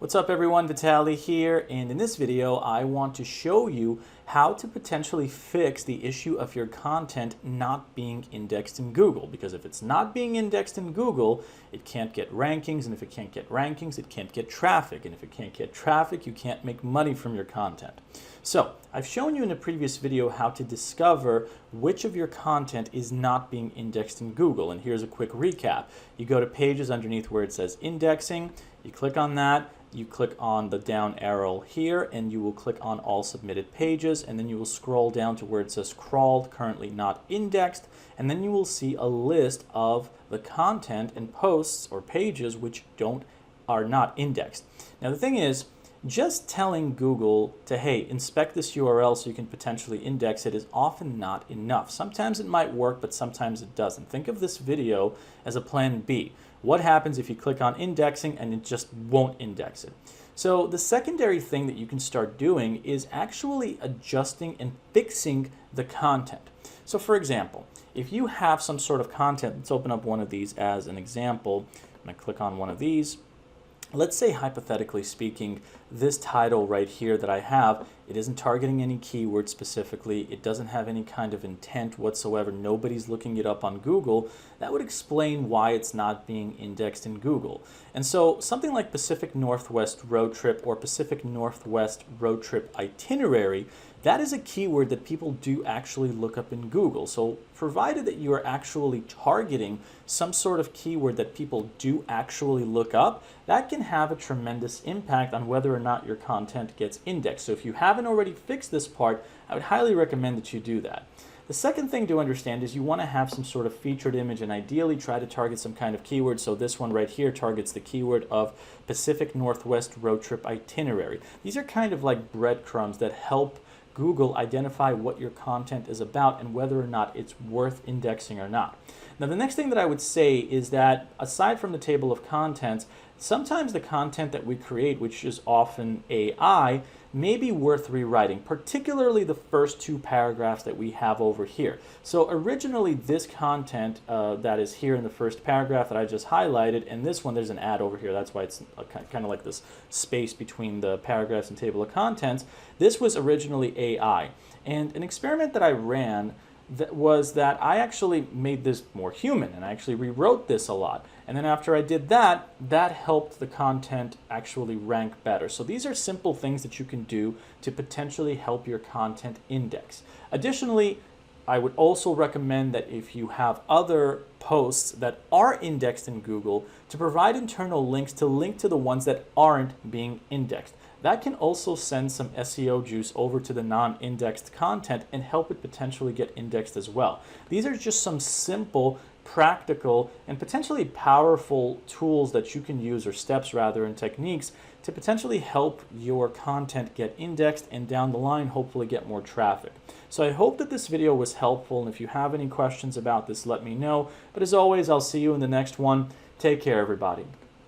What's up everyone, Vitaly here, and in this video I want to show you how to potentially fix the issue of your content not being indexed in Google. Because if it's not being indexed in Google, it can't get rankings, and if it can't get rankings, it can't get traffic, and if it can't get traffic, you can't make money from your content. So I've shown you in a previous video how to discover which of your content is not being indexed in Google, and here's a quick recap. You go to pages underneath where it says indexing, you click on that, you click on the down arrow here, and you will click on all submitted pages, and then you will scroll down to where it says crawled, currently not indexed, and then you will see a list of the content and posts or pages which are not indexed. Now the thing is, just telling Google to, hey, inspect this URL so you can potentially index it is often not enough. Sometimes it might work, but sometimes it doesn't. Think of this video as a plan B. What happens if you click on indexing and it just won't index it? So the secondary thing that you can start doing is actually adjusting and fixing the content. So for example, if you have some sort of content, let's open up one of these as an example. I'm going to click on one of these. Let's say, hypothetically speaking, this title right here that I have, it isn't targeting any keyword specifically, it doesn't have any kind of intent whatsoever, nobody's looking it up on Google. That would explain why it's not being indexed in Google. And so something like Pacific Northwest road trip or Pacific Northwest road trip itinerary, that is a keyword that people do actually look up in Google. So provided that you are actually targeting some sort of keyword that people do actually look up, that can have a tremendous impact on whether or not your content gets indexed. So if you haven't already fixed this part, I would highly recommend that you do that. The second thing to understand is you want to have some sort of featured image and ideally try to target some kind of keyword. So this one right here targets the keyword of Pacific Northwest road trip itinerary. These are kind of like breadcrumbs that help Google identify what your content is about and whether or not it's worth indexing or not. Now the next thing that I would say is that aside from the table of contents, sometimes the content that we create, which is often AI, may be worth rewriting, particularly the first two paragraphs that we have over here. So originally this content that is here in the first paragraph that I just highlighted, and this one there's an ad over here, that's why it's kind of like this space between the paragraphs and table of contents. This was originally AI, and an experiment that I ran was that I actually made this more human, and I actually rewrote this a lot. And then after I did that, that helped the content actually rank better. So these are simple things that you can do to potentially help your content index. Additionally, I would also recommend that if you have other posts that are indexed in Google, to provide internal links to link to the ones that aren't being indexed. That can also send some SEO juice over to the non-indexed content and help it potentially get indexed as well. These are just some simple, practical, and potentially powerful tools that you can use, or steps rather, and techniques to potentially help your content get indexed and down the line hopefully get more traffic. So I hope that this video was helpful, and if you have any questions about this, let me know. But as always, I'll see you in the next one. Take care, everybody.